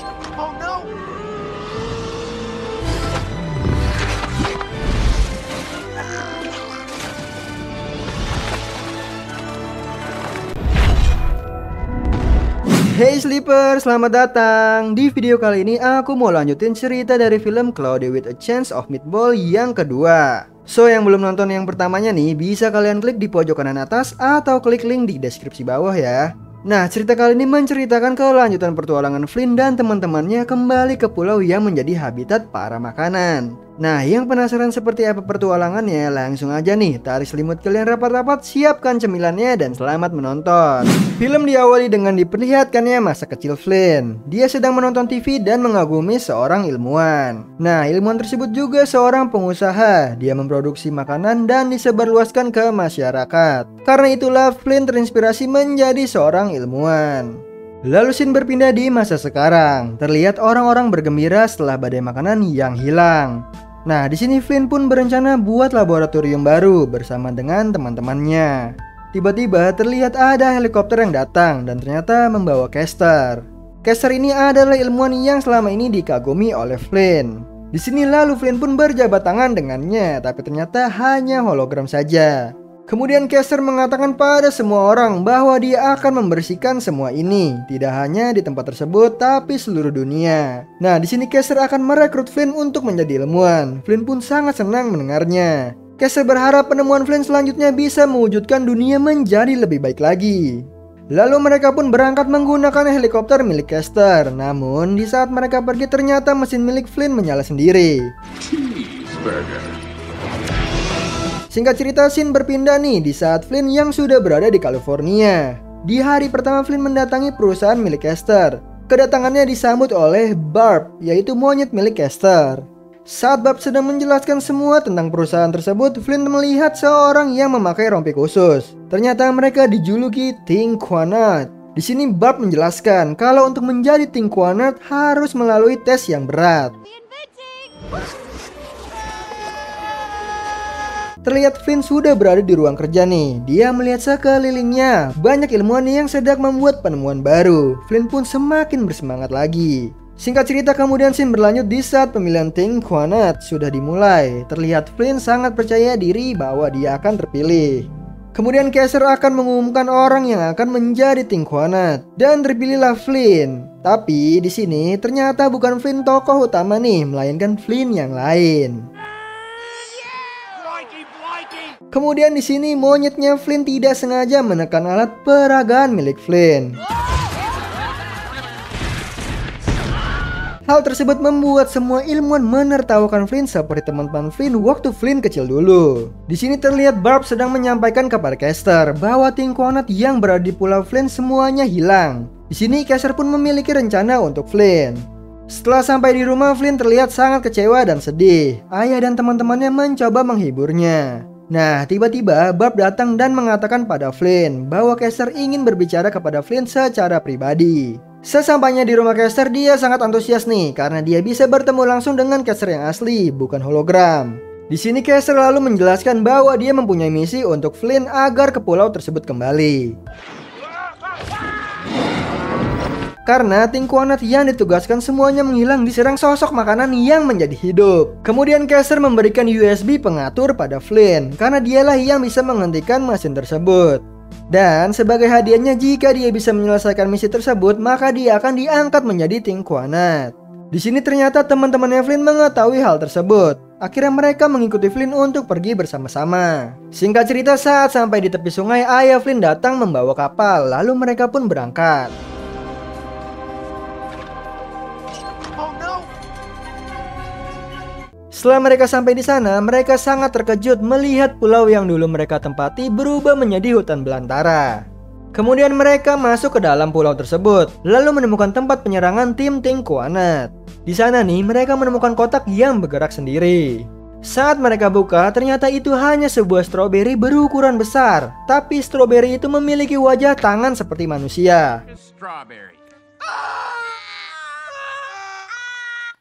Oh no! Hey Sleeper, selamat datang. Di video kali ini aku mau lanjutin cerita dari film Cloudy with a Chance of Meatball yang kedua. So yang belum nonton yang pertamanya nih, bisa kalian klik di pojok kanan atas atau klik link di deskripsi bawah ya. Nah, cerita kali ini menceritakan kelanjutan pertualangan Flynn dan teman-temannya kembali ke pulau yang menjadi habitat para makanan. Nah, yang penasaran seperti apa pertualangannya, langsung aja nih tarik selimut kalian rapat-rapat, siapkan cemilannya dan selamat menonton. Film diawali dengan diperlihatkannya masa kecil Flynn. Dia sedang menonton TV dan mengagumi seorang ilmuwan. Nah, ilmuwan tersebut juga seorang pengusaha. Dia memproduksi makanan dan disebarluaskan ke masyarakat. Karena itulah Flynn terinspirasi menjadi seorang ilmuwan. Lalu scene berpindah di masa sekarang. Terlihat orang-orang bergembira setelah badai makanan yang hilang. Nah, di sini Flynn pun berencana buat laboratorium baru bersama dengan teman-temannya. Tiba-tiba terlihat ada helikopter yang datang dan ternyata membawa Caster. Caster ini adalah ilmuwan yang selama ini dikagumi oleh Flynn. Di sini lalu Flynn pun berjabat tangan dengannya, tapi ternyata hanya hologram saja. Kemudian Caster mengatakan pada semua orang bahwa dia akan membersihkan semua ini, tidak hanya di tempat tersebut tapi seluruh dunia. Nah, di sini Caster akan merekrut Flynn untuk menjadi ilmuwan. Flynn pun sangat senang mendengarnya. Caster berharap penemuan Flynn selanjutnya bisa mewujudkan dunia menjadi lebih baik lagi. Lalu mereka pun berangkat menggunakan helikopter milik Caster. Namun di saat mereka pergi ternyata mesin milik Flynn menyala sendiri. Cheeseburger. Singkat cerita, scene berpindah nih di saat Flynn yang sudah berada di California. Di hari pertama Flynn mendatangi perusahaan milik Caster. Kedatangannya disambut oleh Barb, yaitu monyet milik Caster. Saat Barb sedang menjelaskan semua tentang perusahaan tersebut, Flynn melihat seorang yang memakai rompi khusus. Ternyata mereka dijuluki Tinkwanat. Di sini Barb menjelaskan kalau untuk menjadi Tinkwanat harus melalui tes yang berat. Terlihat Flynn sudah berada di ruang kerja nih. Dia melihat sekelilingnya. Banyak ilmuwan yang sedang membuat penemuan baru. Flynn pun semakin bersemangat lagi. Singkat cerita kemudian scene berlanjut di saat pemilihan Tinkwanat sudah dimulai. Terlihat Flynn sangat percaya diri bahwa dia akan terpilih. Kemudian Caster akan mengumumkan orang yang akan menjadi Tinkwanat. Dan terpilihlah Flynn. Tapi di sini ternyata bukan Flynn tokoh utama nih, melainkan Flynn yang lain. Kemudian di sini monyetnya Flynn tidak sengaja menekan alat peragaan milik Flynn. Hal tersebut membuat semua ilmuwan menertawakan Flynn seperti teman-teman Flynn waktu Flynn kecil dulu. Di sini terlihat Barb sedang menyampaikan kepada Caster bahwa Tinkwanat yang berada di pulau Flynn semuanya hilang. Di sini Caster pun memiliki rencana untuk Flynn. Setelah sampai di rumah, Flynn terlihat sangat kecewa dan sedih. Ayah dan teman-temannya mencoba menghiburnya. Nah, tiba-tiba Barb datang dan mengatakan pada Flynn bahwa Caster ingin berbicara kepada Flynn secara pribadi. Sesampainya di rumah Caster, dia sangat antusias nih karena dia bisa bertemu langsung dengan Caster yang asli, bukan hologram. Di sini Caster lalu menjelaskan bahwa dia mempunyai misi untuk Flynn agar ke pulau tersebut kembali. Karena Tinkwanat yang ditugaskan semuanya menghilang diserang sosok makanan yang menjadi hidup. Kemudian Caster memberikan USB pengatur pada Flynn karena dialah yang bisa menghentikan mesin tersebut. Dan sebagai hadiahnya jika dia bisa menyelesaikan misi tersebut, maka dia akan diangkat menjadi Tinkwanat. Di sini ternyata teman-temannya Flynn mengetahui hal tersebut. Akhirnya mereka mengikuti Flynn untuk pergi bersama-sama. Singkat cerita, saat sampai di tepi sungai, ayah Flynn datang membawa kapal, lalu mereka pun berangkat. Setelah mereka sampai di sana, mereka sangat terkejut melihat pulau yang dulu mereka tempati berubah menjadi hutan belantara. Kemudian mereka masuk ke dalam pulau tersebut, lalu menemukan tempat penyerangan tim Tinkwanat. Di sana nih, mereka menemukan kotak yang bergerak sendiri. Saat mereka buka, ternyata itu hanya sebuah stroberi berukuran besar. Tapi stroberi itu memiliki wajah tangan seperti manusia.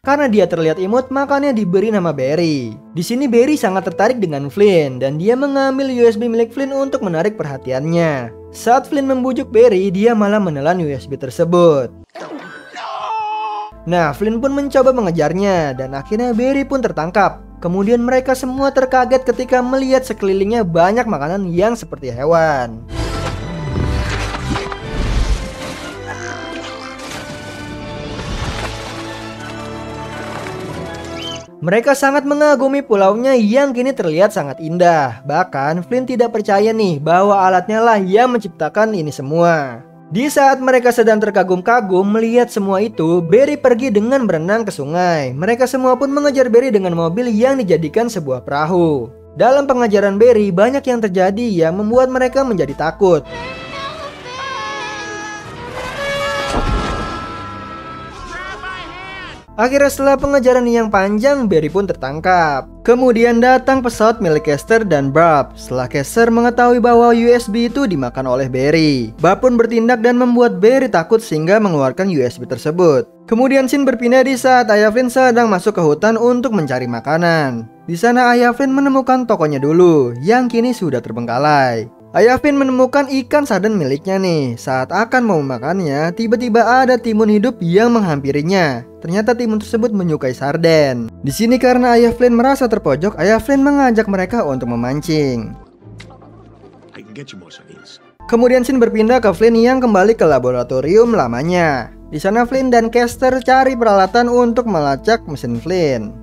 Karena dia terlihat imut, makanya diberi nama Barry. Di sini Barry sangat tertarik dengan Flynn dan dia mengambil USB milik Flynn untuk menarik perhatiannya. Saat Flynn membujuk Barry, dia malah menelan USB tersebut. Nah, Flynn pun mencoba mengejarnya dan akhirnya Barry pun tertangkap. Kemudian mereka semua terkaget ketika melihat sekelilingnya banyak makanan yang seperti hewan. Mereka sangat mengagumi pulaunya yang kini terlihat sangat indah. Bahkan Flynn tidak percaya nih bahwa alatnya lah yang menciptakan ini semua. Di saat mereka sedang terkagum-kagum melihat semua itu, Barry pergi dengan berenang ke sungai. Mereka semua pun mengejar Barry dengan mobil yang dijadikan sebuah perahu. Dalam pengejaran Barry, banyak yang terjadi yang membuat mereka menjadi takut. Akhirnya setelah pengejaran yang panjang, Barry pun tertangkap. Kemudian datang pesawat milik Caster dan Barb. Setelah Caster mengetahui bahwa USB itu dimakan oleh Barry, Barb pun bertindak dan membuat Barry takut sehingga mengeluarkan USB tersebut. Kemudian scene berpindah di saat ayah Flynn sedang masuk ke hutan untuk mencari makanan. Di sana ayah Flynn menemukan tokonya dulu, yang kini sudah terbengkalai. Ayah Flynn menemukan ikan sarden miliknya nih. Saat akan mau memakannya, tiba-tiba ada timun hidup yang menghampirinya. Ternyata timun tersebut menyukai sarden. Di sini karena ayah Flynn merasa terpojok, ayah Flynn mengajak mereka untuk memancing. Kemudian scene berpindah ke Flynn yang kembali ke laboratorium lamanya. Di sana Flynn dan Caster cari peralatan untuk melacak mesin Flynn.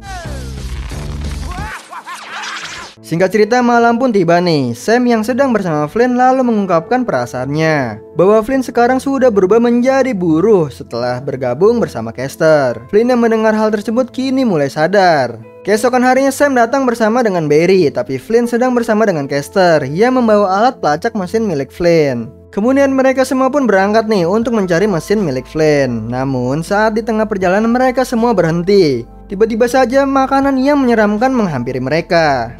Singkat cerita, malam pun tiba nih. Sam yang sedang bersama Flynn lalu mengungkapkan perasaannya bahwa Flynn sekarang sudah berubah menjadi buruh setelah bergabung bersama Caster. Flynn yang mendengar hal tersebut kini mulai sadar. Keesokan harinya Sam datang bersama dengan Barry, tapi Flynn sedang bersama dengan Caster yang membawa alat pelacak mesin milik Flynn. Kemudian mereka semua pun berangkat nih untuk mencari mesin milik Flynn. Namun saat di tengah perjalanan mereka semua berhenti. Tiba-tiba saja makanan yang menyeramkan menghampiri mereka.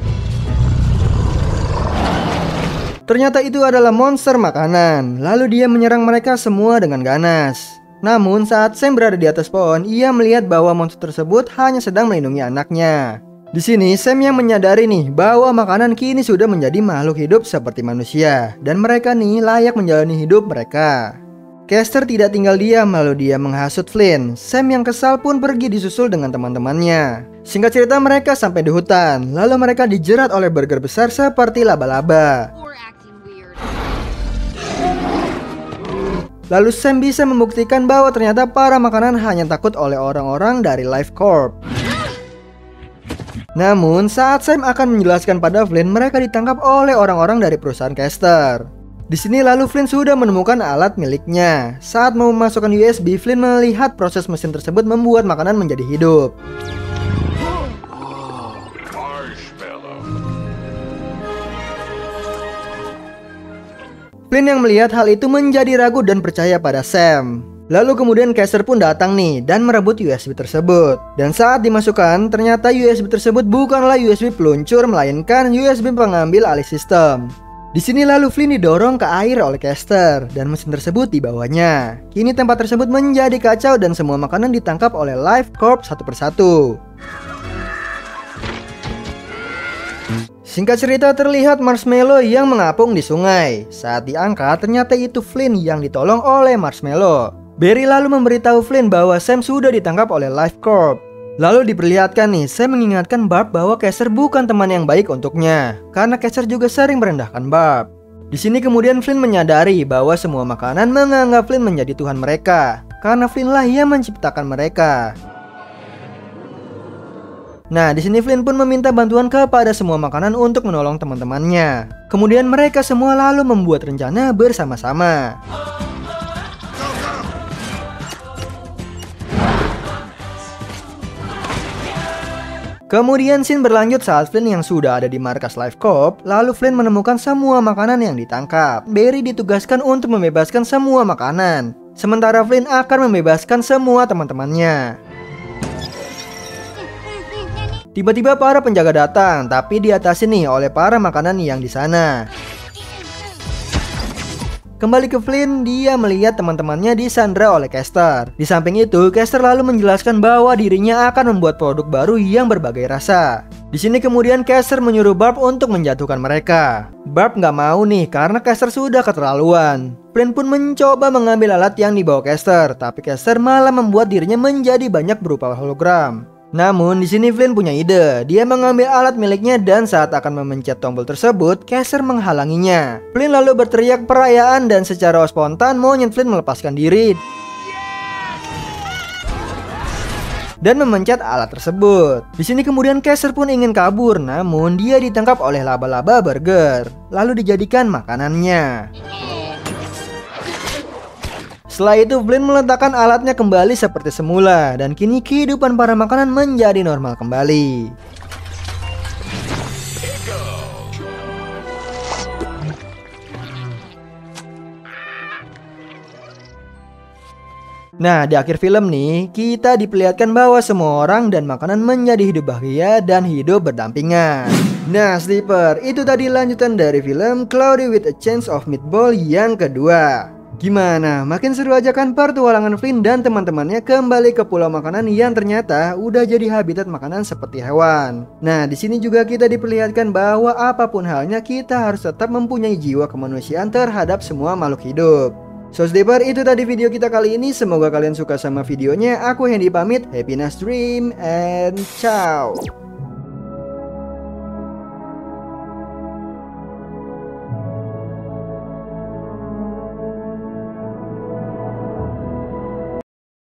Ternyata itu adalah monster makanan. Lalu dia menyerang mereka semua dengan ganas. Namun saat Sam berada di atas pohon, ia melihat bahwa monster tersebut hanya sedang melindungi anaknya. Di sini Sam yang menyadari nih bahwa makanan kini sudah menjadi makhluk hidup seperti manusia, dan mereka nih layak menjalani hidup mereka. Caster tidak tinggal diam lalu dia menghasut Flynn. Sam yang kesal pun pergi disusul dengan teman-temannya. Singkat cerita mereka sampai di hutan. Lalu mereka dijerat oleh burger besar seperti laba-laba. Lalu Sam bisa membuktikan bahwa ternyata para makanan hanya takut oleh orang-orang dari Life Corp. Namun saat Sam akan menjelaskan pada Flynn, mereka ditangkap oleh orang-orang dari perusahaan Caster. Di sini lalu Flynn sudah menemukan alat miliknya. Saat mau memasukkan USB, Flynn melihat proses mesin tersebut membuat makanan menjadi hidup. Flynn yang melihat hal itu menjadi ragu dan percaya pada Sam. Lalu kemudian Caster pun datang nih dan merebut USB tersebut. Dan saat dimasukkan, ternyata USB tersebut bukanlah USB peluncur melainkan USB pengambil alih sistem. Di sini lalu Flynn didorong ke air oleh Caster dan mesin tersebut dibawanya. Kini tempat tersebut menjadi kacau dan semua makanan ditangkap oleh Life Corp satu persatu. Singkat cerita terlihat Marshmallow yang mengapung di sungai. Saat diangkat ternyata itu Flynn yang ditolong oleh Marshmallow. Barry lalu memberitahu Flynn bahwa Sam sudah ditangkap oleh Life Corp. Lalu diperlihatkan nih Sam mengingatkan Barb bahwa Caster bukan teman yang baik untuknya, karena Caster juga sering merendahkan Barb. Di sini kemudian Flynn menyadari bahwa semua makanan menganggap Flynn menjadi Tuhan mereka, karena Flynn lah yang menciptakan mereka. Nah, di sini Flynn pun meminta bantuan kepada semua makanan untuk menolong teman-temannya. Kemudian mereka semua lalu membuat rencana bersama-sama. Kemudian scene berlanjut saat Flynn yang sudah ada di markas Life Corp. Lalu Flynn menemukan semua makanan yang ditangkap. Barry ditugaskan untuk membebaskan semua makanan, sementara Flynn akan membebaskan semua teman-temannya. Tiba-tiba para penjaga datang, tapi diatasi nih oleh para makanan yang di sana. Kembali ke Flynn, dia melihat teman-temannya disandra oleh Caster. Di samping itu, Caster lalu menjelaskan bahwa dirinya akan membuat produk baru yang berbagai rasa. Di sini kemudian Caster menyuruh Barb untuk menjatuhkan mereka. Barb nggak mau nih karena Caster sudah keterlaluan. Flynn pun mencoba mengambil alat yang dibawa Caster, tapi Caster malah membuat dirinya menjadi banyak berupa hologram. Namun di sini Flynn punya ide. Dia mengambil alat miliknya dan saat akan memencet tombol tersebut, Caster menghalanginya. Flynn lalu berteriak perayaan dan secara spontan monyet Flynn melepaskan diri dan memencet alat tersebut. Di sini kemudian Caster pun ingin kabur, namun dia ditangkap oleh laba-laba burger, lalu dijadikan makanannya. Setelah itu Flynn meletakkan alatnya kembali seperti semula, dan kini kehidupan para makanan menjadi normal kembali. Nah, di akhir film nih, kita diperlihatkan bahwa semua orang dan makanan menjadi hidup bahagia dan hidup berdampingan. Nah, Sleeper, itu tadi lanjutan dari film Cloudy with a Chance of Meatball yang kedua. Gimana? Makin seru aja kan pertualangan Flynn dan teman-temannya kembali ke pulau makanan yang ternyata udah jadi habitat makanan seperti hewan. Nah, di sini juga kita diperlihatkan bahwa apapun halnya kita harus tetap mempunyai jiwa kemanusiaan terhadap semua makhluk hidup. So Sleeper, itu tadi video kita kali ini. Semoga kalian suka sama videonya. Aku Hendy pamit. Happy nice dream and ciao.